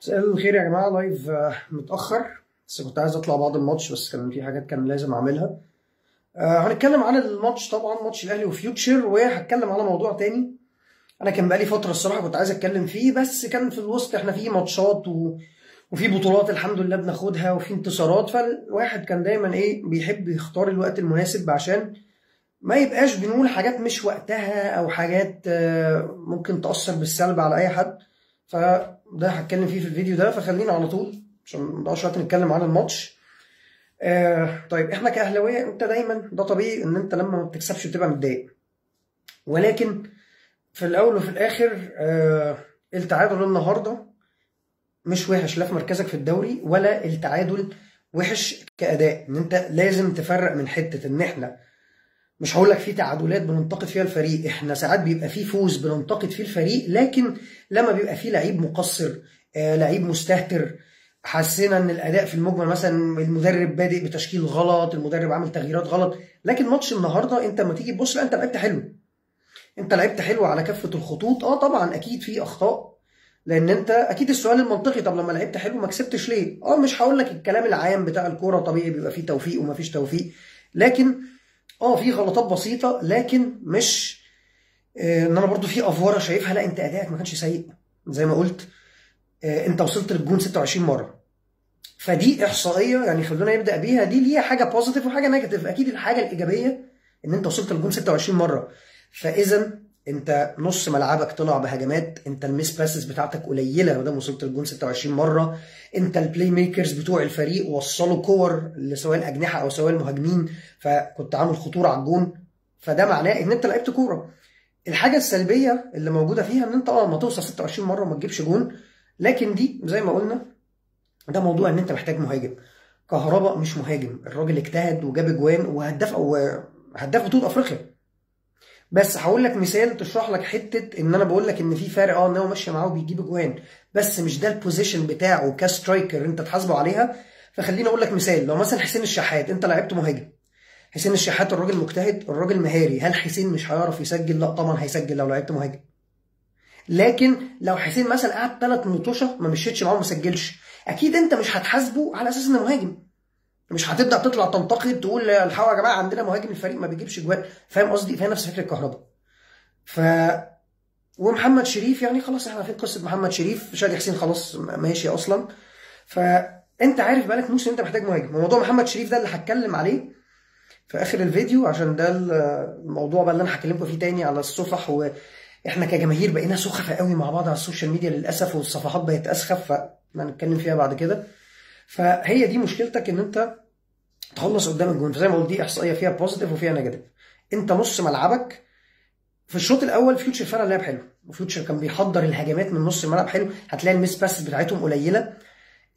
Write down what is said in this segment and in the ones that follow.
مساء الخير يا جماعة. لايف متأخر بس كنت عايز أطلع بعد الماتش، بس كان في حاجات كان لازم أعملها. هنتكلم عن الماتش، طبعا ماتش الأهلي وفيوتشر، وهتكلم على موضوع تاني أنا كان بقالي فترة الصراحة كنت عايز أتكلم فيه، بس كان في الوسط إحنا في ماتشات وفي بطولات الحمد لله بناخدها وفي انتصارات، فالواحد كان دايما بيحب يختار الوقت المناسب عشان ما يبقاش بنقول حاجات مش وقتها أو حاجات ممكن تأثر بالسلب على أي حد. فده هتكلم فيه في الفيديو ده، فخلينا على طول عشان ما نضيعش وقت نتكلم عن الماتش. طيب احنا كأهلاوية انت دايما ده طبيعي ان انت لما ما بتكسبش بتبقى متضايق، ولكن في الاول وفي الاخر التعادل النهارده مش وحش لا في مركزك في الدوري، ولا التعادل وحش كأداء. ان انت لازم تفرق من حتة ان احنا مش هقول لك في تعادلات بننتقد فيها الفريق، احنا ساعات بيبقى في فوز بننتقد فيه الفريق، لكن لما بيبقى في لعيب مقصر لعيب مستهتر، حسينا ان الاداء في المجمل مثلا المدرب بادئ بتشكيل غلط، المدرب عامل تغييرات غلط. لكن ماتش النهارده انت لما تيجي تبص لا انت لعبت حلو، انت لعبت حلو على كافه الخطوط. طبعا اكيد في اخطاء، لان انت اكيد السؤال المنطقي طب لما لعبت حلو ما كسبتش ليه؟ مش هقول لك الكلام العام بتاع الكوره، طبيعي بيبقى فيه توفيق وما فيش توفيق، لكن في غلطات بسيطه، لكن مش ان انا برضو في افوره شايفها. لا انت ادائك ما كانش سيء زي ما قلت. انت وصلت للجون 26 مره، فدي احصائيه يعني خلونا نبدا بيها، دي ليها حاجه بوزيتيف وحاجه نيجاتيف. اكيد الحاجه الايجابيه ان انت وصلت للجون 26 مره، فاذا انت نص ملعبك طلع بهجمات، انت الميس باسز بتاعتك قليله ما دام وصلت للجون 26 مره، انت البلاي ميكرز بتوع الفريق وصلوا كور لسواء الاجنحه او سواء المهاجمين، فكنت عامل خطوره على الجون، فده معناه ان انت لعبت كوره. الحاجه السلبيه اللي موجوده فيها ان انت ما توصل 26 مره وما تجيبش جون، لكن دي زي ما قلنا ده موضوع ان انت محتاج مهاجم. كهربا مش مهاجم، الراجل اجتهد وجاب اجوان وهداف او هداف بطوله افريقيا. بس هقول لك مثال تشرح لك حته ان انا بقول لك ان في فارق، ان هو ماشي معاه وبيجيب اجوان، بس مش ده البوزيشن بتاعه كسترايكر انت تحاسبه عليها. فخليني اقول لك مثال، لو مثلا حسين الشحات انت لعبته مهاجم، حسين الشحات الراجل مجتهد الراجل مهاري، هل حسين مش هيعرف يسجل؟ لا طبعا هيسجل لو لعبت مهاجم. لكن لو حسين مثلا قعد 3 مطوشه ما مشيتش معاه وما سجلش، اكيد انت مش هتحاسبه على اساس انه مهاجم، مش هتبدا تطلع تنتقد تقول الحقوا يا جماعه عندنا مهاجم الفريق ما بيجيبش جوان. فاهم قصدي؟ فهي نفس فكره الكهرباء. ف ومحمد شريف يعني خلاص احنا عارفين قصه محمد شريف، شادي حسين خلاص ماشي اصلا، فانت عارف بقالك موسم انت محتاج مهاجم. وموضوع محمد شريف ده اللي هتكلم عليه في اخر الفيديو، عشان ده الموضوع بقى اللي انا هكلمكم فيه تاني على الصفح. واحنا كجماهير بقينا سخفة قوي مع بعض على السوشيال ميديا للاسف، والصفحات بقت اسخف، فهنتكلم فيها بعد كده. فهي دي مشكلتك ان انت تخلص قدام الجون. فزي ما قلت دي احصائيه فيها بوزيتيف وفيها نيجاتيف. انت نص ملعبك في الشوط الاول فيوتشر فعلا لعب حلو، وفيوتشر كان بيحضر الهجمات من نص الملعب حلو، هتلاقي الميس باس بتاعتهم قليله،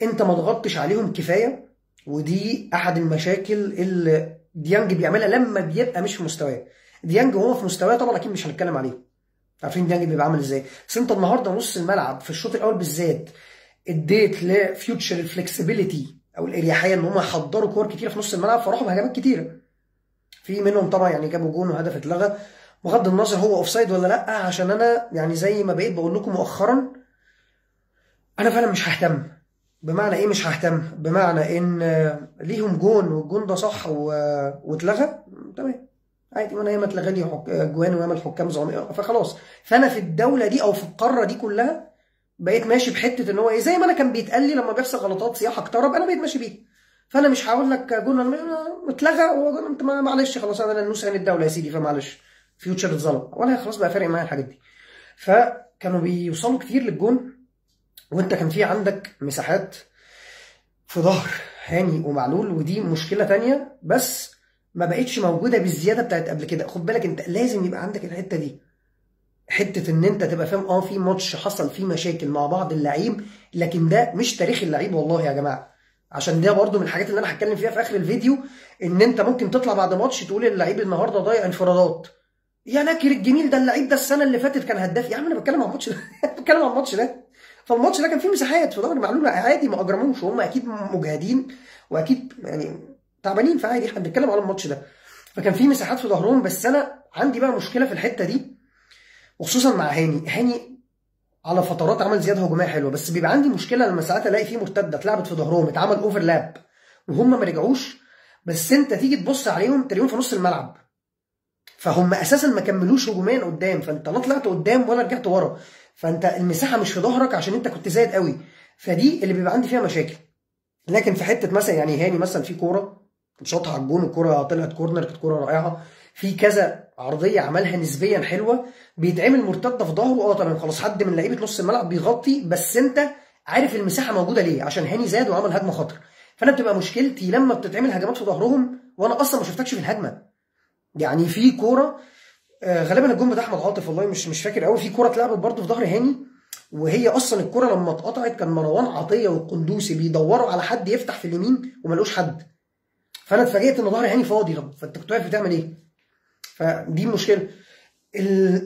انت ما ضغطتش عليهم كفايه، ودي احد المشاكل اللي ديانج بيعملها لما بيبقى مش في مستواه. ديانج وهو في مستواه طبعا اكيد مش هنتكلم عليه، عارفين ديانج بيبقى عامل ازاي، بس انت النهارده نص الملعب في الشوط الاول بالذات اديت لفيوتشر الفلكسبيليتي او الاريحيه ان هم يحضروا كور كتيره في نص الملعب، فراحوا بهجمات كتيره، في منهم طبعا يعني جابوا جون وهدف اتلغى، بغض النظر هو اوفسايد ولا لا، عشان انا يعني زي ما بقيت بقول لكم مؤخرا انا فعلا مش ههتم. بمعنى ايه مش ههتم؟ بمعنى ان ليهم جون والجون ده صح واتلغى تمام عادي، وانا ياما اتلغى لي جوان وياما الحكام ظالمين، فخلاص. فانا في الدوله دي او في القاره دي كلها بقيت ماشي بحته ان هو زي ما انا كان بيتقال لي لما بيحصل غلطات صياح اقترب، انا بقيت ماشي بيه. فانا مش هقول لك جون اتلغى انت معلش خلاص انا نسخه الدوله يا سيدي فمعلش فيوتشر اتظلم، ولا خلاص بقى فارق معايا الحاجات دي. فكانوا بيوصلوا كتير للجون، وانت كان في عندك مساحات في ظهر هاني ومعلول، ودي مشكله تانية بس ما بقتش موجوده بالزياده بتاعت قبل كده. خد بالك انت لازم يبقى عندك الحته دي، حته ان انت تبقى فاهم في ماتش حصل فيه مشاكل مع بعض اللعيب، لكن ده مش تاريخ اللعيب والله يا جماعه. عشان ده برضو من الحاجات اللي انا هتكلم فيها في اخر الفيديو، ان انت ممكن تطلع بعد ماتش تقول اللعيب النهارده ضيع انفرادات، يا ناكر الجميل ده اللعيب ده السنه اللي فاتت كان هداف. يا عم انا بتكلم عن الماتش ده بتكلم عن الماتش ده. فالماتش ده كان فيه مساحات في ظهر معلول عادي ما اجرموش، وهم اكيد مجهدين واكيد يعني تعبانين، فعادي احنا بنتكلم على الماتش ده. فكان فيه مساحات في ظهرهم، بس انا عندي بقى مشكله في الحته دي، وخصوصا مع هاني على فترات عمل زياده هجوميه حلوه، بس بيبقى عندي مشكله لما ساعات الاقي فيه مرتده اتلعبت في ظهرهم، اتعمل اوفرلاب وهم ما رجعوش، بس انت تيجي تبص عليهم تلاقيهم في نص الملعب، فهم اساسا ما كملوش هجوميا قدام، فانت لا طلعت قدام ولا رجعت ورا، فانت المساحه مش في ظهرك عشان انت كنت زايد قوي، فدي اللي بيبقى عندي فيها مشاكل. لكن في حته مثلا يعني هاني مثلا في كوره شاطها على الجون، الكوره طلعت كورنر، كانت كوره رائعه، في كذا عرضيه عملها نسبيا حلوه، بيتعمل مرتده في ظهره، تمام خلاص حد من لعيبه نص الملعب بيغطي، بس انت عارف المساحه موجوده ليه، عشان هاني زاد وعمل هجمه خطر. فانا بتبقى مشكلتي لما بتتعمل هجمات في ظهرهم وانا اصلا ما شفتكش في الهجمه. يعني في كوره غالبا الجون بتاع احمد عاطف، والله مش فاكر قوي، في كوره اتلعبت برده في ظهر هاني، وهي اصلا الكوره لما اتقطعت كان مروان عطيه والقندوسي بيدوروا على حد يفتح في اليمين وما لقوش حد، فانا اتفاجئت ان ظهر هاني فاضي. طب فانت كنت واقف بتعمل ايه؟ فدي المشكله.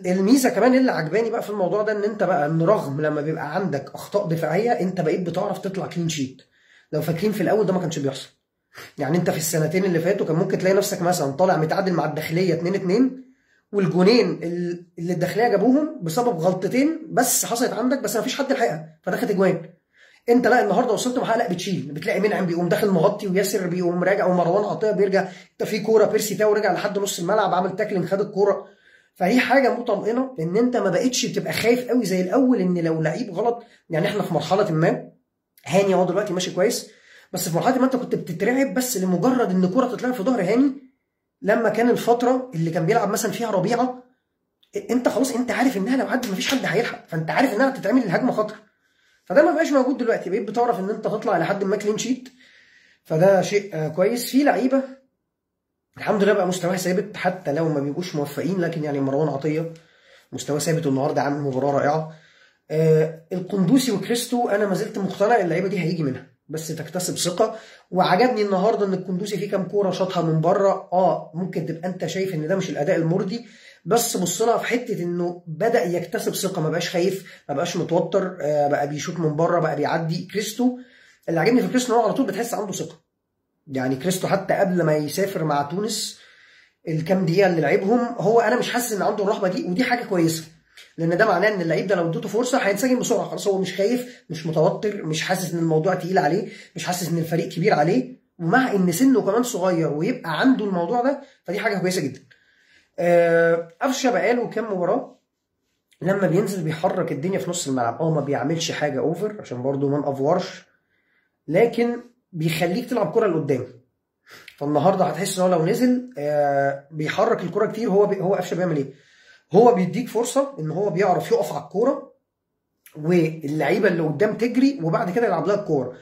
الميزه كمان اللي عجباني بقى في الموضوع ده ان انت بقى ان رغم لما بيبقى عندك اخطاء دفاعيه انت بقيت بتعرف تطلع كلين شيت. لو فاكرين في الاول ده ما كانش بيحصل، يعني انت في السنتين اللي فاتوا كان ممكن تلاقي نفسك مثلا طالع متعادل مع الداخليه 2-2، والجونين اللي الداخليه جابوهم بسبب غلطتين بس حصلت عندك، بس ما فيش حد لحقها فدخلت اجوان. انت لا النهارده وصلت محل لا بتشيل، بتلاقي منعم بيقوم داخل مغطي، وياسر بيقوم راجع، ومروان عطيه بيرجع، انت في كوره بيرسي تاو رجع لحد نص الملعب عمل تاكلينج خد الكوره، فهي حاجه مطمئنه ان انت ما بقتش تبقى خايف قوي زي الاول ان لو لعيب غلط. يعني احنا في مرحله ما هاني اهو دلوقتي ماشي كويس، بس في مرحله ما انت كنت بتترعب بس لمجرد ان كوره تتلعب في ظهر هاني، لما كان الفتره اللي كان بيلعب مثلا فيها ربيعه انت خلاص انت عارف انها لو عدت مفيش حد هيلحق، فانت عارف انها هتتعمل الهجمه خطر. فده ما بقاش موجود دلوقتي، بقيت بتعرف ان انت تطلع لحد ما كلين شيت، فده شيء كويس. في لعيبه الحمد لله بقى مستواها ثابت حتى لو ما بيبقوش موفقين، لكن يعني مروان عطيه مستواه ثابت النهارده عامل مباراه رائعه. القندوسي وكريستو انا ما زلت مقتنع اللعيبه دي هيجي منها بس تكتسب ثقه، وعجبني النهارده ان القندوسي فيه كام كوره شاطها من بره، ممكن تبقى انت شايف ان ده مش الاداء المرضي، بس بص لها في حته انه بدا يكتسب ثقه، ما بقاش خايف، ما بقاش متوتر، بقى بيشوط من بره، بقى بيعدي. كريستو اللي عجبني في كريستو هو على طول بتحس عنده ثقه، يعني كريستو حتى قبل ما يسافر مع تونس الكام دقيقه اللي لعبهم هو انا مش حاسس ان عنده الرهبه دي، ودي حاجه كويسه، لان ده معناه ان اللعيب ده لو اديته فرصه هينسجم بسرعه، خلاص هو مش خايف، مش متوتر، مش حاسس ان الموضوع تقيل عليه، مش حاسس ان الفريق كبير عليه، ومع ان سنه كمان صغير ويبقى عنده الموضوع ده، فدي حاجه كويسه جدا. قفشه بقاله كام مباراه لما بينزل بيحرك الدنيا في نص الملعب، ما بيعملش حاجه اوفر عشان برضه ما نافورش، لكن بيخليك تلعب كره لقدام. فالنهارده هتحس ان هو لو نزل بيحرك الكره كتير. هو قفشه بيعمل ايه؟ هو بيديك فرصه ان هو بيعرف يقف على الكوره واللعيبه اللي قدام تجري وبعد كده يلعب لها الكوره.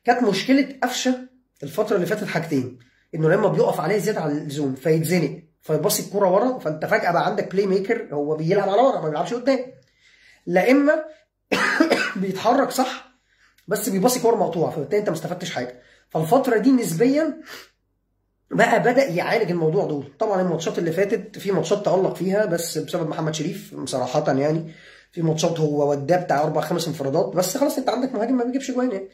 كانت مشكله قفشه الفتره اللي فاتت حاجتين، انه لما بيقف عليه زياده عن اللزوم فيتزنق فيباصي الكوره ورا، فانت فجاه بقى عندك بلاي ميكر هو بيلعب على ورا ما بيلعبش قدام، لا اما بيتحرك صح بس بيباصي كوره مقطوعه، فبالتالي انت ما استفدتش حاجه. فالفتره دي نسبيا بقى بدأ يعالج الموضوع دول. طبعا الماتشات اللي فاتت في ماتشات تألق فيها بس بسبب محمد شريف صراحة، يعني في ماتشات هو وداه بتاع 4-5 انفرادات، بس خلاص انت عندك مهاجم ما بيجيبش جوان يعني.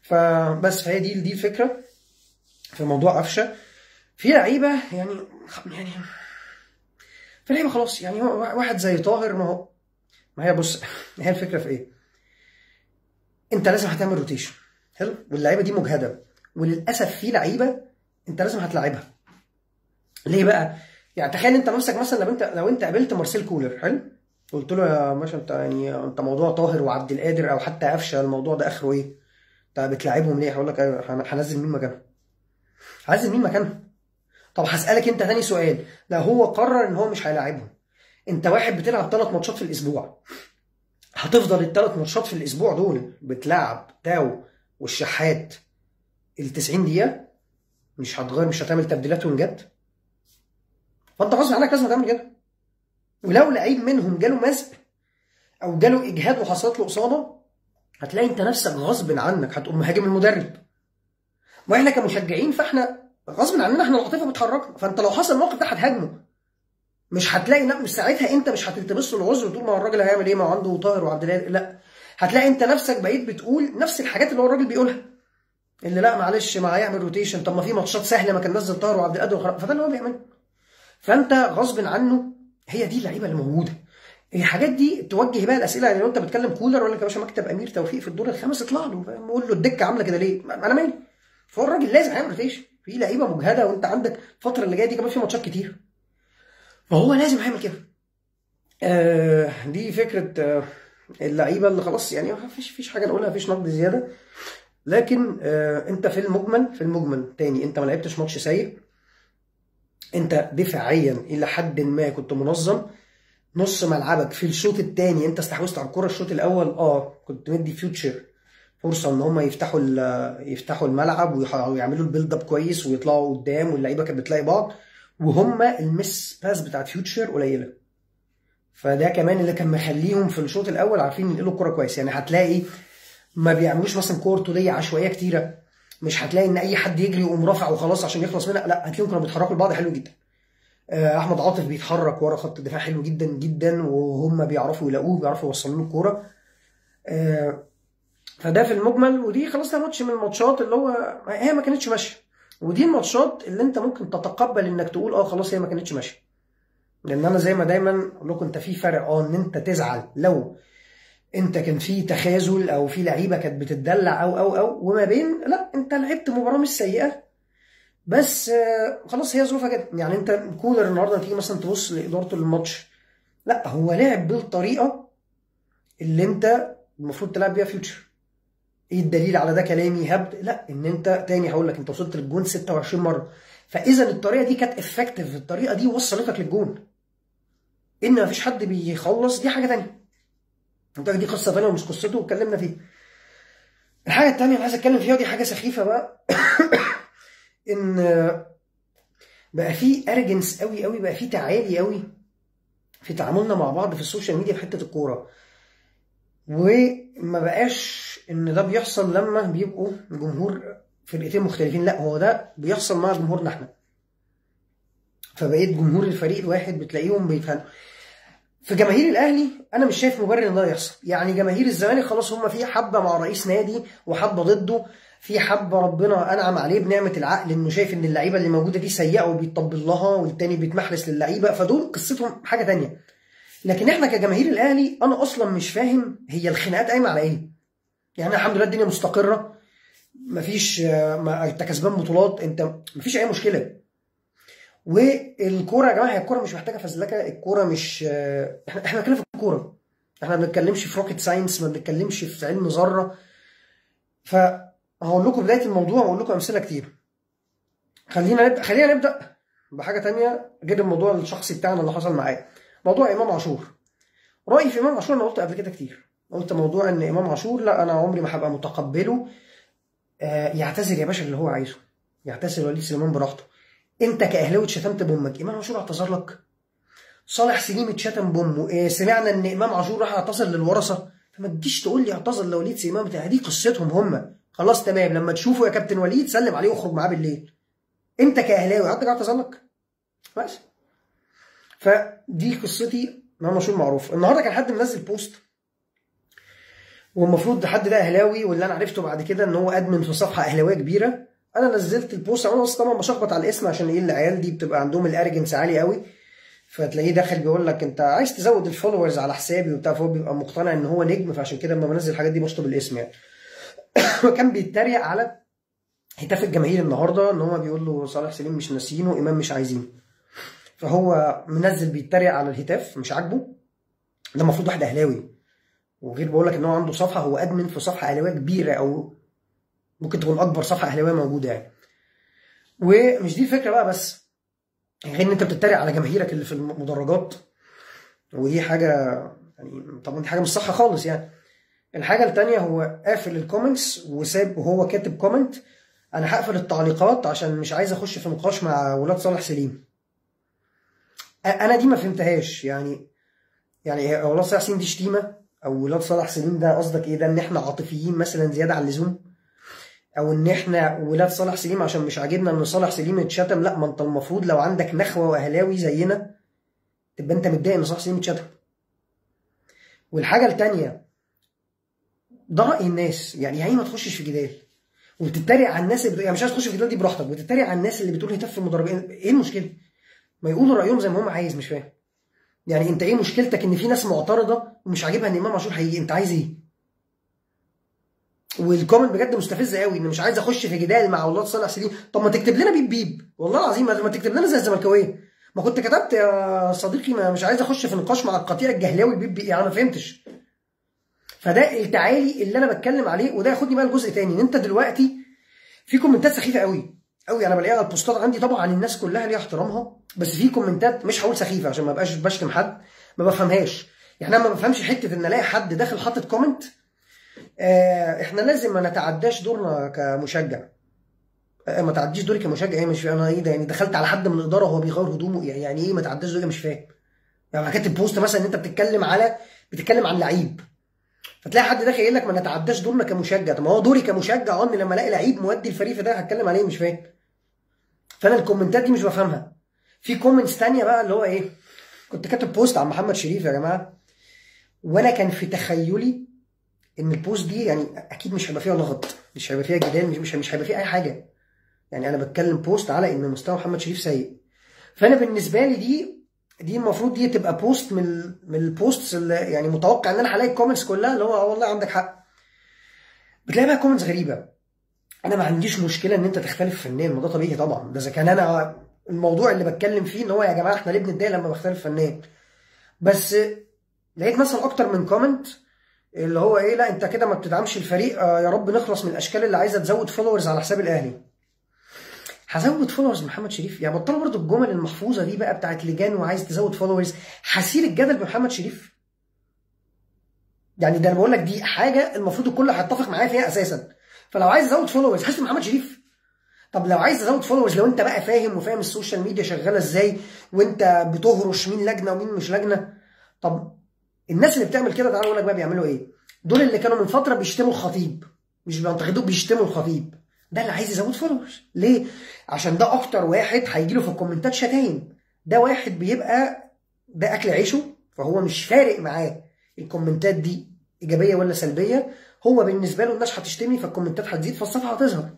فبس هي دي الفكرة في موضوع قفشة. في لعيبة يعني في لعيبة خلاص، يعني واحد زي طاهر، ما هي بص هي الفكرة في ايه؟ انت لازم هتعمل روتيشن حلو، واللعيبة دي مجهدة، وللأسف في لعيبة انت لازم هتلاعبها. ليه بقى؟ يعني تخيل انت نفسك مثلا لو انت قابلت مارسيل كولر حلو، قلت له يا باشا انت موضوع طاهر وعبد القادر او حتى قفشه الموضوع ده اخره ايه؟ انت بتلاعبهم ليه؟ هقول لك هنزل مين مكانهم؟ هنزل مين مكانهم؟ طب هسألك انت تاني سؤال، لو هو قرر ان هو مش هيلاعبهم، انت واحد بتلعب 3 ماتشات في الاسبوع، هتفضل ال3 ماتشات في الاسبوع دول بتلعب تاو والشحات ال90 دقيقة؟ مش هتغير، مش هتعمل تبديلات ونجات؟ فانت غصب عنك لازم تعمل كده. ولو لعيب منهم جاله مزق او جاله اجهاد وحصلت له اصابه، هتلاقي انت نفسك غصب عنك هتقوم مهاجم المدرب. واحنا كمشجعين فاحنا غصب عننا احنا العاطفه بتحركنا، فانت لو حصل الموقف ده هتهاجمه، مش هتلاقي مش ساعتها انت مش هتلتبس له العذر وتقول ما هو الراجل هيعمل ايه، ما هو عنده طاهر وعبد القادر، لا، هتلاقي انت نفسك بقيت بتقول نفس الحاجات اللي هو الراجل بيقولها، اللي لا معلش ما هيعمل روتيشن، طب ما في ماتشات سهله ما كان نزل طاهر وعبد القادر فده اللي هو بيعمله. فانت غصب عنه، هي دي اللعيبه اللي موجوده. الحاجات دي توجه بقى الاسئله. يعني لو انت بتكلم كولر يقول لك يا باشا مكتب امير توفيق في الدور الخامس اطلع له، فاهم؟ قول له الدكه عامله كده ليه؟ انا مالي. فهو الراجل لازم هيعمل روتيشن في لعيبه مجهده، وانت عندك الفتره اللي جايه دي كمان في ماتشات كتير، فهو لازم هيعمل كده. دي فكره اللعيبه اللي خلاص يعني مفيش حاجه نقولها، مفيش نقد زياده. لكن انت في المجمل تاني انت ما لعبتش ماتش سيء. انت دفاعيا الى حد ما كنت منظم. نص ملعبك في الشوط الثاني انت استحوذت على الكره. الشوط الاول كنت مدي فيوتشر فرصه ان هم يفتحوا الملعب ويعملوا البيلد اب كويس ويطلعوا قدام، واللعيبه كانت بتلاقي بعض، وهم المس باس بتاعت فيوتشر قليله. فده كمان اللي كان مخليهم في الشوط الاول عارفين ينقلوا الكره كويس. يعني هتلاقي ما بيعملوش مثلا كور طوليه عشوائيه كتيره، مش هتلاقي ان اي حد يجري ويقوم رافع وخلاص عشان يخلص منها، لا هتلاقيهم كانوا بيتحركوا لبعض حلو جدا. احمد عاطف بيتحرك ورا خط الدفاع حلو جدا جدا، وهم بيعرفوا يلاقوه، بيعرفوا يوصلوا له الكوره. فده في المجمل. ودي خلاص ده ماتش من الماتشات اللي هو هي ما كانتش ماشيه، ودي الماتشات اللي انت ممكن تتقبل انك تقول خلاص هي ما كانتش ماشيه. لان انا زي ما دايما اقول لكم انت في فرق ان انت تزعل لو انت كان في تخاذل او في لعيبه كانت بتدلع او وما بين لا انت لعبت مباراه مش سيئه، بس خلاص هي ظروفها كده. يعني انت كولر النهارده تيجي مثلا تبص لادارته للماتش، لا هو لعب بالطريقه اللي انت المفروض تلعب بيها فيوتشر. ايه الدليل على ده؟ كلامي هبد؟ لا، ان انت تاني هقول لك انت وصلت للجون 26 مره، فاذا الطريقه دي كانت افكتيف، الطريقه دي وصلتك للجون. ان مفيش حد بيخلص دي حاجه تانيه، دي قصه تانيه ومش قصته واتكلمنا فيها. الحاجه التانيه اللي عايز اتكلم فيها ودي حاجه سخيفه بقى ان بقى في ارجنس قوي قوي، بقى في تعالي قوي في تعاملنا مع بعض في السوشيال ميديا في حته الكوره. وما بقاش ان ده بيحصل لما بيبقوا جمهور فرقتين مختلفين، لا هو ده بيحصل مع جمهورنا احنا. فبقيت جمهور الفريق الواحد بتلاقيهم بيتخانقوا. في جماهير الاهلي انا مش شايف مبرر ان ده يحصل. يعني جماهير الزمالك خلاص هم في حبه مع رئيس نادي وحبه ضده، في حبه ربنا انعم عليه بنعمه العقل انه شايف ان اللعيبه اللي موجوده دي سيئه وبيطبل لها، والتاني بيتمحرس للعيبه، فدول قصتهم حاجه تانيه. لكن احنا كجماهير الاهلي انا اصلا مش فاهم هي الخناقات قايمه على ايه. يعني الحمد لله الدنيا مستقره، مفيش انت كسبان بطولات، انت مفيش اي مشكله. والكوره يا جماعه هي الكوره مش محتاجه فزلكه، الكوره مش احنا بنتكلم في الكوره، احنا ما بنتكلمش في روكيت ساينس، ما بنتكلمش في علم ذره. فهقول لكم بدايه الموضوع واقول لكم امثله كتير. خلينا نبدا بحاجه تانية غير الموضوع الشخصي بتاعنا اللي حصل معايا. موضوع امام عاشور. رايي في امام عاشور انا قلت قبل كده كتير، قلت موضوع ان امام عاشور لا انا عمري ما هبقى متقبله. يعتذر يا باشا اللي هو عايزه، يعتذر وليد سليمان براحته. انت كاهلاوي اتشتمت بامك، امام عاشور اعتذر لك؟ صالح سليم اتشتم بامه، سمعنا ان امام عاشور راح اعتذر للورثه، فما تجيش تقول لي اعتذر لوليد سليمان بتاع دي قصتهم هم. خلاص تمام، لما تشوفه يا كابتن وليد سلم عليه واخرج معاه بالليل. انت كاهلاوي عندك اعتذر لك؟ بس فدي قصتي. امام عاشور معروف. النهارده كان حد منزل بوست، والمفروض حد ده اهلاوي، واللي انا عرفته بعد كده ان هو ادمن في صفحه اهلاويه كبيره. انا نزلت البوست، انا بس طبعا بشخبط على الاسم عشان ايه العيال دي بتبقى عندهم الارجنس عالي قوي، فتلاقيه داخل بيقول لك انت عايز تزود الفولورز على حسابي وبتاع، فهو بيبقى مقتنع ان هو نجم، فعشان كده لما بنزل الحاجات دي بشطب الاسم يعني. وكان بيتريق على هتاف الجماهير النهارده ان هو بيقول له صالح سليم مش ناسيينه وامام مش عايزينه، فهو منزل بيتريق على الهتاف مش عاجبه. ده المفروض واحد اهلاوي، وغير بقول لك ان هو عنده صفحه، هو ادمن في صفحه اهلاويه كبيره او ممكن تكون اكبر صفحه اهلاويه موجوده يعني. ومش دي الفكره بقى بس، غير ان انت بتتريق على جماهيرك اللي في المدرجات، ودي حاجه يعني طبعا دي حاجه مش صح خالص يعني. الحاجه الثانيه هو قافل الكومنتس وساب، وهو كاتب كومنت انا هقفل التعليقات عشان مش عايز اخش في نقاش مع ولاد صالح سليم. انا دي ما فهمتهاش يعني ولاد صالح سليم دي شتيمه؟ او ولاد صالح سليم ده قصدك ايه؟ ده ان احنا عاطفيين مثلا زياده عن اللزوم؟ او ان احنا ولاد صالح سليم عشان مش عاجبنا ان صالح سليم اتشتم؟ لا، ما انت المفروض لو عندك نخوه واهلاوي زينا تبقى انت متضايق ان صالح سليم اتشتم. والحاجه الثانيه ده راي الناس، يعني ما تخشش في جدال وتتريق على الناس يعني مش عايز تخش في الجدال دي براحتك، وتتريق على الناس اللي بتقول هتاف في المدرجين. ايه المشكله؟ ما يقولوا رايهم زي ما هم عايز، مش فاهم. يعني انت ايه مشكلتك ان في ناس معترضه ومش عاجبها ان امام عاشور هيجي؟ انت عايز ايه؟ والكومنت بجد مستفز قوي، ان مش عايز اخش في جدال مع اولاد صالح سليم. طب ما تكتب لنا بيب بيب، والله العظيم ما تكتب لنا زي الزملكاويه. ما كنت كتبت يا صديقي ما مش عايز اخش في نقاش مع القطيع الجهلاوي بيب بيب، يعني ما فهمتش. فده التعالي اللي انا بتكلم عليه، وده ياخدني بقى لجزء تاني. ان انت دلوقتي في كومنتات سخيفه قوي قوي انا بلاقيها على البوستات عندي. طبعا الناس كلها ليها احترامها، بس في كومنتات مش هقول سخيفه عشان ما ابقاش بشتم حد، ما بفهمهاش. يعني انا ما بفهمش حته ان الاقي حد داخل حاطط كومنت احنا لازم ما نتعداش دورنا كمشجع. ما تعديش دوري كمشجع ايه؟ مش انا ايه ده يعني؟ دخلت على حد من الاداره وهو بيغير هدومه؟ يعني ايه ما تعداش دوري؟ مش فاهم. يعني كاتب بوست مثلا ان انت بتتكلم عن لعيب، فتلاقي حد داخل يقول لك ما نتعداش دورنا كمشجع. طب ما هو دوري كمشجع ان لما الاقي لعيب مودي الفريق في ده هتكلم عليه؟ مش فاهم. فانا الكومنتات دي مش بفهمها. في كومنتس تانية بقى اللي هو ايه، كنت كاتب بوست عن محمد شريف يا جماعه، وانا كان في تخيلي ان البوست دي يعني اكيد مش هيبقى فيها لغط، مش هيبقى فيها جدال، مش هيبقى فيها اي حاجه. يعني انا بتكلم بوست على ان مستوى محمد شريف سيء. فانا بالنسبه لي دي المفروض دي تبقى بوست من البوستس اللي يعني متوقع ان انا هلاقي الكومنتس كلها اللي هو والله عندك حق. بتلاقي بقى كومنتس غريبه. انا ما عنديش مشكله ان انت تختلف فنيا، ما ده طبيعي طبعا. ده اذا كان انا الموضوع اللي بتكلم فيه ان هو يا جماعه احنا ليه بنتضايق لما بختلف فنيا. بس لقيت مثلا اكتر من كومنت اللي هو ايه، لا انت كده ما بتدعمش الفريق، يا رب نخلص من الاشكال اللي عايزه تزود فولورز على حساب الاهلي. هزود فولورز محمد شريف؟ يعني بطلوا برضو الجمل المحفوظه دي بقى بتاعت لجان وعايز تزود فولورز. هسير الجدل بمحمد شريف؟ يعني ده انا بقول لك دي حاجه المفروض الكل هيتفق معايا فيها اساسا. فلو عايز ازود فولورز هسير محمد شريف؟ طب لو عايز تزود فولورز، لو انت بقى فاهم وفاهم السوشيال ميديا شغاله ازاي، وانت بتهرش مين لجنه ومين مش لجنه، طب الناس اللي بتعمل كده تعالى اقول لك بقى بيعملوا ايه. دول اللي كانوا من فتره بيشتموا الخطيب، مش بينتقدوه، بيشتموا الخطيب. ده اللي عايز يزود فولورز. ليه؟ عشان ده اكتر واحد هيجي له في الكومنتات شتايم. ده واحد بيبقى ده اكل عيشه، فهو مش فارق معاه الكومنتات دي ايجابيه ولا سلبيه. هو بالنسبه له الناس هتشتمني فالكومنتات هتزيد فالصفحه هتظهر.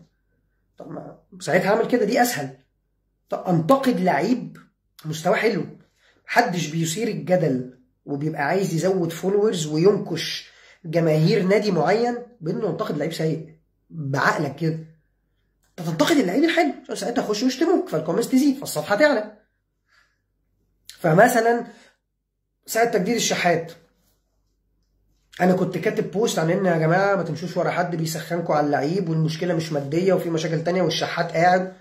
طب ما ساعتها اعمل كده، دي اسهل. طب انتقد لعيب مستواه حلو، محدش بيثير الجدل وبيبقى عايز يزود فولورز وينكش جماهير نادي معين بانه ينتقد لعيب سيء بعقلك كده. انت تنتقد اللعيب الحلو عشان ساعتها يخشوا يشتموك فالكومنتس تزيد فالصفحه تعلى. فمثلا ساعه تجديد الشحات انا كنت كاتب بوست عن ان يا جماعه ما تمشوش ورا حد بيسخنكوا على اللعيب والمشكله مش ماديه وفي مشاكل تانية والشحات قاعد.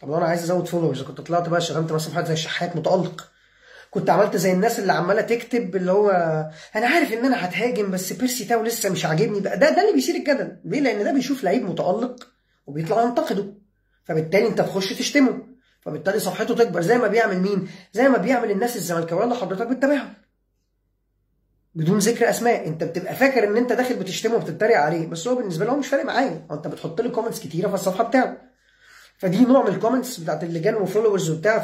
طب لو انا عايز ازود فولورز كنت طلعت بقى شغلت مثلا في حد زي الشحات متالق، كنت عملت زي الناس اللي عماله تكتب اللي هو انا عارف ان انا هتهاجم بس بيرسي تاو لسه مش عاجبني. بقى ده اللي بيثير الجدل. ليه؟ لان ده بيشوف لعيب متالق وبيطلع ينتقده، فبالتالي انت تخش تشتمه، فبالتالي صفحته تكبر. زي ما بيعمل مين؟ زي ما بيعمل الناس الزملكاويه اللي حضرتك بتتابعهم بدون ذكر اسماء. انت بتبقى فاكر ان انت داخل بتشتمه وبتتريق عليه، بس هو بالنسبه له مش فارق معايا. انت بتحط لي كومنتس كتيره فالصفحه بتاعه. فدي نوع من الكومنتس بتاعت اللجان وفولورز وبتاع.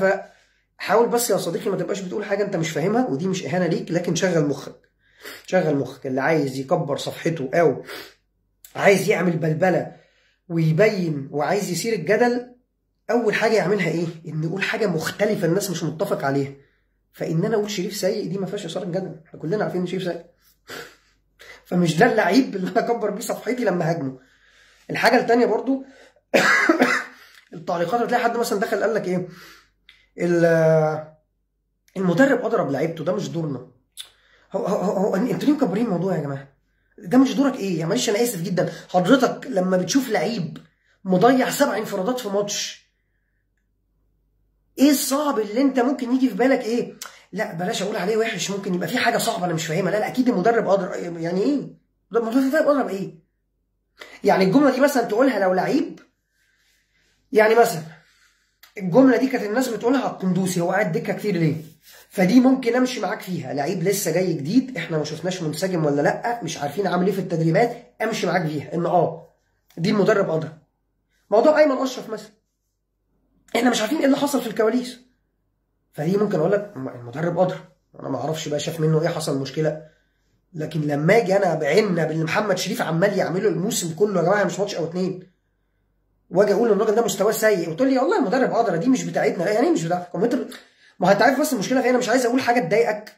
فحاول بس يا صديقي ما تبقاش بتقول حاجه انت مش فاهمها، ودي مش اهانه ليك، لكن شغل مخك. شغل مخك. اللي عايز يكبر صفحته او عايز يعمل بلبله ويبين وعايز يثير الجدل، اول حاجه يعملها ايه؟ ان يقول حاجه مختلفه الناس مش متفق عليها. فان انا اقول شريف سيء دي ما فيهاش اثاره جدل، احنا كلنا عارفين ان شريف سيء. فمش ده اللعيب اللي انا اكبر بيه صفحتي لما هاجمه. الحاجه الثانيه برضو التعليقات. هتلاقي حد مثلا دخل قال لك ايه، المدرب اضرب لعيبته، ده مش دورنا. هو انتوا ليه مكبرين الموضوع يا جماعه؟ ده مش دورك ايه؟ يعني معلش انا اسف جدا، حضرتك لما بتشوف لعيب مضيع 7 انفرادات في ماتش، ايه الصعب اللي انت ممكن يجي في بالك ايه؟ لا بلاش اقول عليه وحش، ممكن يبقى في حاجه صعبه انا مش فاهمها. لا اكيد المدرب اضرب. يعني ايه؟ المدرب اضرب ايه؟ يعني الجمله دي مثلا تقولها لو لعيب، يعني مثلا الجمله دي كانت الناس بتقولها على القندوسي هو قاعد دكه كتير ليه؟ فدي ممكن امشي معاك فيها. لعيب لسه جاي جديد احنا ما شفناش منسجم ولا لا، مش عارفين عامل ايه في التدريبات، امشي معاك فيها ان دي المدرب اضرب. موضوع ايمن اشرف مثلا احنا مش عارفين ايه اللي حصل في الكواليس، فدي ممكن اقول لك المدرب اضرب. انا ما اعرفش بقى شاف منه ايه، حصل مشكله. لكن لما اجي انا بعنا باللي محمد شريف عمال يعمله الموسم كله يا جماعه، مش ماتش او 2، واجي اقول ان الراجل ده مستواه سيء وتقول لي والله المدرب قادر، دي مش بتاعتنا. يعني ايه مش بتاعتك؟ ما انت عارف بس المشكله في انا مش عايز اقول حاجه تضايقك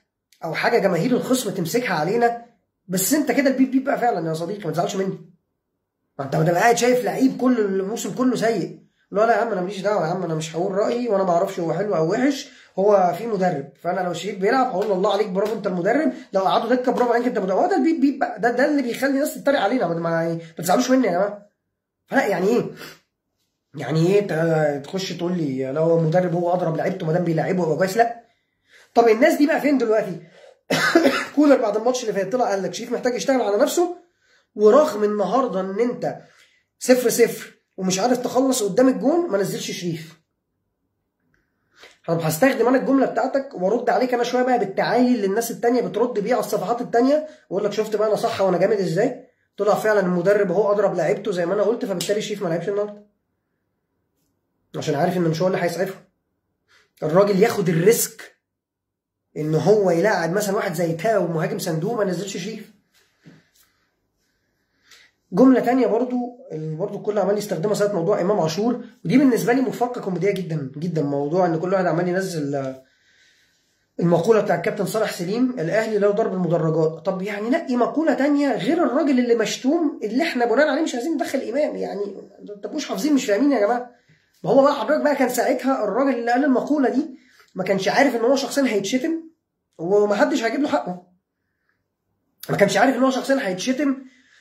او حاجه جماهير الخصم تمسكها علينا، بس انت كده البيب بيب بقى فعلا يا صديقي، ما تزعلش مني. ما انت بتبقى قاعد شايف لعيب كل الموسم كله سيء، لا لا يا عم انا ماليش دعوه، يا عم انا مش هقول رايي وانا ما اعرفش هو حلو او وحش، هو في مدرب، فانا لو شريك بيلعب هقول له الله عليك برافو انت المدرب، لو قعدوا دكه برافو عليك انت المدرب. هو ده البيب بيب بقى، ده اللي بيخلي الناس تتريق علينا. ما تزعلوش مني يا جماعه. فلا يعني ايه؟ يعني ايه تخش تقول لي لو مدرب هو اضرب لعيبته ما دام بيلعبه يبقى كويس؟ لا. طب الناس دي بقى فين دلوقتي؟ كولر بعد الماتش اللي فات طلع قال لك شريف محتاج يشتغل على نفسه، ورغم النهارده ان انت 0-0 ومش عارف تخلص قدام الجون ما نزلش شريف. هستخدم انا الجمله بتاعتك وارد عليك انا شويه بقى بالتعالي اللي الناس التانيه بترد بيه على الصفحات التانيه، واقول لك شفت بقى انا صح وانا جامد ازاي؟ طلع فعلا المدرب هو اضرب لعيبته زي ما انا قلت، فبالتالي شريف ما لعبش النهارده عشان عارف ان مش هو اللي هيسعفه. الراجل ياخد الريسك ان هو يلاعب مثلا واحد زي تاو مهاجم صندوق ما نزلش شريف. جمله تانية برضو الكل عمال يستخدمها ساعه موضوع امام عاشور، ودي بالنسبه لي مفارقه كوميديه جدا جدا. موضوع ان كل واحد عمال ينزل المقوله بتاع الكابتن صالح سليم الاهلي لو ضرب المدرجات. طب يعني نقي مقوله تانية غير الراجل اللي مشتوم اللي احنا بناء عليه مش عايزين ندخل امام. يعني انتوا مش حافظين مش فاهمين يا جماعه. ما هو بقى حضرتك بقى كان ساعتها الراجل اللي قال المقوله دي ما كانش عارف ان هو شخصيا هيتشتم ومحدش هيجيب له حقه. ما كانش عارف ان هو شخصيا هيتشتم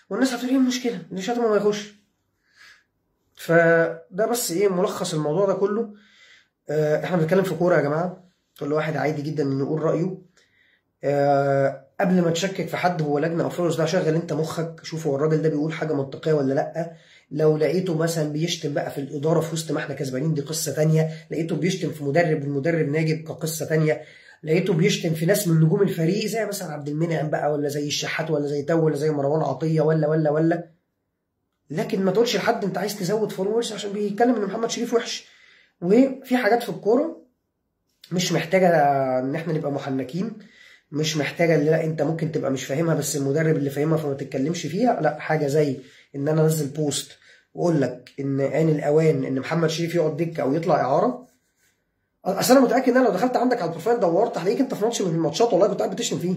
والناس هتقول ايه المشكله اللي شتمه ما يخش. فده بس ايه ملخص الموضوع ده كله. احنا بنتكلم في كوره يا جماعه، كل واحد عادي جدا انه يقول رايه. قبل ما تشكك في حد هو لجنه او فلوس، ده شغل انت مخك شوف هو الراجل ده بيقول حاجه منطقيه ولا لا. لو لقيته مثلا بيشتم بقى في الاداره في وسط ما احنا كسبانين دي قصه ثانيه، لقيته بيشتم في مدرب والمدرب ناجب كقصه ثانيه، لقيته بيشتم في ناس من نجوم الفريق زي مثلا عبد المنعم بقى ولا زي الشحات ولا زي تو ولا زي مروان عطيه ولا. لكن ما تقولش لحد انت عايز تزود فولورز عشان بيتكلم ان محمد شريف وحش. وفي حاجات في الكوره مش محتاجه ان احنا نبقى محنكين، مش محتاجه اللي لا انت ممكن تبقى مش فاهمها بس المدرب اللي فاهمها فما تتكلمش فيها. لا، حاجه زي ان انا انزل بوست واقول لك ان آن الاوان ان محمد شريف يقعد دكه او يطلع اعاره. اصل انا متاكد ان انا لو دخلت عندك على البروفايل دورت هلاقيك انت في ماتش من الماتشات والله كنت قاعد بتشتم فيه.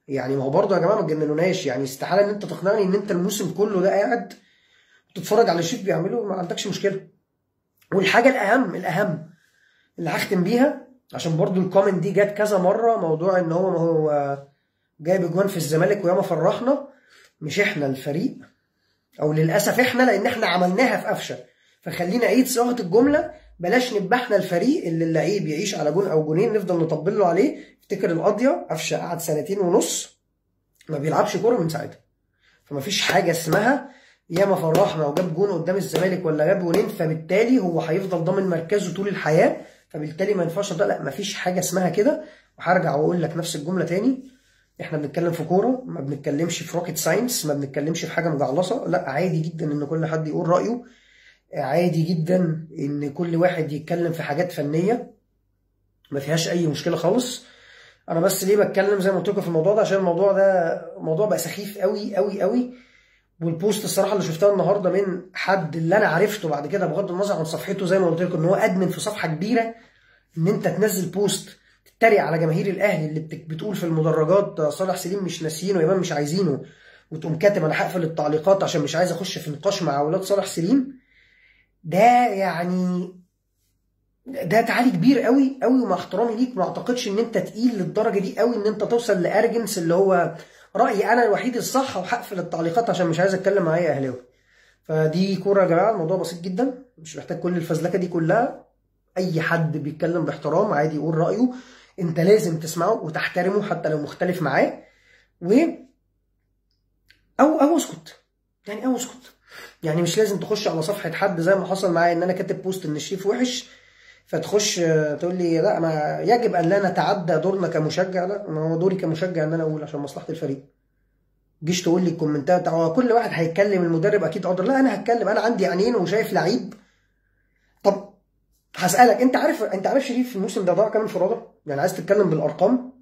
يعني ما هو برضه يا جماعه ما تجننوناش، يعني استحاله ان انت تقنعني ان انت الموسم كله ده قاعد تتفرج على شريف بيعمله ما عندكش مشكله. والحاجه الاهم اللي هختم بيها عشان برضو الكومنت دي جت كذا مره، موضوع ان هو ما هو جايب اجوان في الزمالك وياما فرحنا. مش احنا الفريق، او للاسف احنا لان احنا عملناها في قفشه. فخلينا اعيد صياغه الجمله، بلاش نبقى احنا الفريق اللي اللعيب يعيش على جون او جونين نفضل نطبل له عليه. افتكر القضيه قفشه قعد 2.5 سنين ما بيلعبش كوره من ساعتها. فما فيش حاجه اسمها ياما فرحنا وجاب جون قدام الزمالك ولا جاب جونين فبالتالي هو هيفضل ضامن مركزه طول الحياه، فبالتالي ما ينفعش ده. لا، مفيش حاجه اسمها كده. وهرجع واقول لك نفس الجمله تاني، احنا بنتكلم في كوره، ما بنتكلمش في روكيت ساينس، ما بنتكلمش في حاجه مجعلصه. لا، عادي جدا ان كل حد يقول رايه، عادي جدا ان كل واحد يتكلم في حاجات فنيه ما فيهاش اي مشكله خالص. انا بس ليه بتكلم زي ما قلت لكم في الموضوع ده عشان الموضوع ده موضوع بقى سخيف قوي قوي قوي. والبوست الصراحه اللي شفتها النهارده من حد اللي انا عرفته بعد كده بغض النظر عن صفحته زي ما قلت لكم ان هو ادمن في صفحه كبيره، ان انت تنزل بوست تتريق على جماهير الاهلي اللي بتقول في المدرجات صالح سليم مش ناسيينه وامام مش عايزينه، وتقوم كاتب انا هقفل التعليقات عشان مش عايز اخش في نقاش مع اولاد صالح سليم. ده يعني ده تعالي كبير قوي قوي، ومع احترامي ليك ما اعتقدش ان انت تقيل للدرجه دي قوي ان انت توصل لارجنس اللي هو رايي انا الوحيد الصح وهقفل التعليقات عشان مش عايز اتكلم مع اي اهلاوي. فدي كوره يا جماعه، الموضوع بسيط جدا مش محتاج كل الفزلكه دي كلها. اي حد بيتكلم باحترام عادي يقول رايه، انت لازم تسمعه وتحترمه حتى لو مختلف معاه، او اسكت. يعني او اسكت، يعني مش لازم تخش على صفحه حد زي ما حصل معايا ان انا كاتب بوست ان الشريف وحش فتخش تقول لي لا ما يجب ان لا نتعدى دورنا كمشجع. لا، ما هو دوري كمشجع ان انا اقول عشان مصلحه الفريق. جيش تقول لي الكومنتات هو كل واحد هيتكلم المدرب اكيد قادر. لا، انا هتكلم، انا عندي عينين وشايف لعيب. طب هسألك، انت عارف شريف الموسم ده ضاع كام انفراده؟ يعني عايز تتكلم بالارقام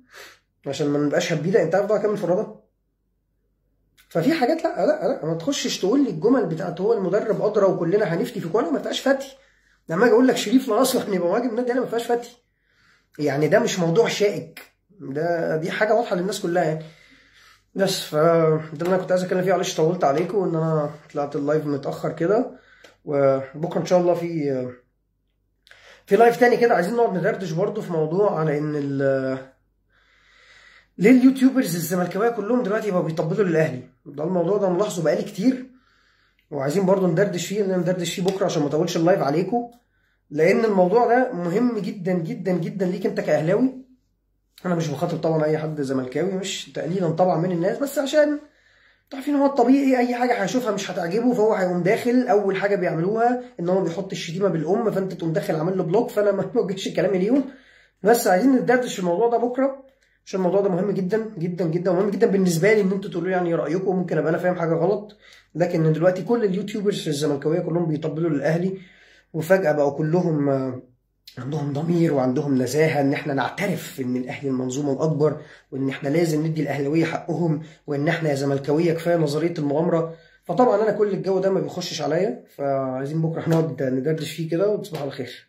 عشان ما نبقاش هبيده، انت عارف ضاع كام انفراده؟ ففي حاجات لا ما تخشش تقول لي الجمل بتاعت هو المدرب ادرى وكلنا هنفتي في كوره ما فيهاش فتي. لما اجي اقول لك شريف لا اصلا يبقى مهاجم النادي انا ما فيهاش فتي. يعني ده مش موضوع شائك، دي حاجه واضحه للناس كلها يعني. بس ده اللي انا كنت عايز اتكلم فيه، معلش طولت عليكم ان انا طلعت اللايف متاخر كده. وبكره ان شاء الله في لايف تاني كده، عايزين نقعد ندردش برضه في موضوع على ان ليه اليوتيوبرز الزملكاويه كلهم دلوقتي بقوا بيطبلوا للاهلي. ده الموضوع ده ملاحظه بقالي كتير، وعايزين برضه ندردش فيه، بكره عشان ما اطولش اللايف عليكم، لان الموضوع ده مهم جدا جدا جدا ليك انت كاهلاوي. انا مش بخاطب طبعا اي حد زملكاوي، مش تقليلا طبعا من الناس، بس عشان عارفين هو الطبيعي اي حاجه هيشوفها مش هتعجبه فهو هيقوم داخل اول حاجه بيعملوها ان هو بيحط الشتيمه بالام، فانت تقوم داخل عامل له بلوك. فانا ما بوجهش كلامي ليهم، بس عايزين ندردش في الموضوع ده بكره، عشان الموضوع ده مهم جدا جدا جدا، ومهم جدا بالنسبه لي ان انتوا تقولوا لي يعني رايكم. ممكن ابقى انا فاهم حاجه غلط، لكن دلوقتي كل اليوتيوبرز الزملكاويه كلهم بيطبلوا للاهلي، وفجاه بقوا كلهم عندهم ضمير وعندهم نزاهه ان احنا نعترف ان الاهلي المنظومه الاكبر، وان احنا لازم ندي الاهلاويه حقهم، وان احنا يا زملكاويه كفايه نظريه المؤامره. فطبعا انا كل الجو ده ما بيخشش عليا، فعايزين بكره نقعد ندردش فيه كده، وتصبحوا على خير.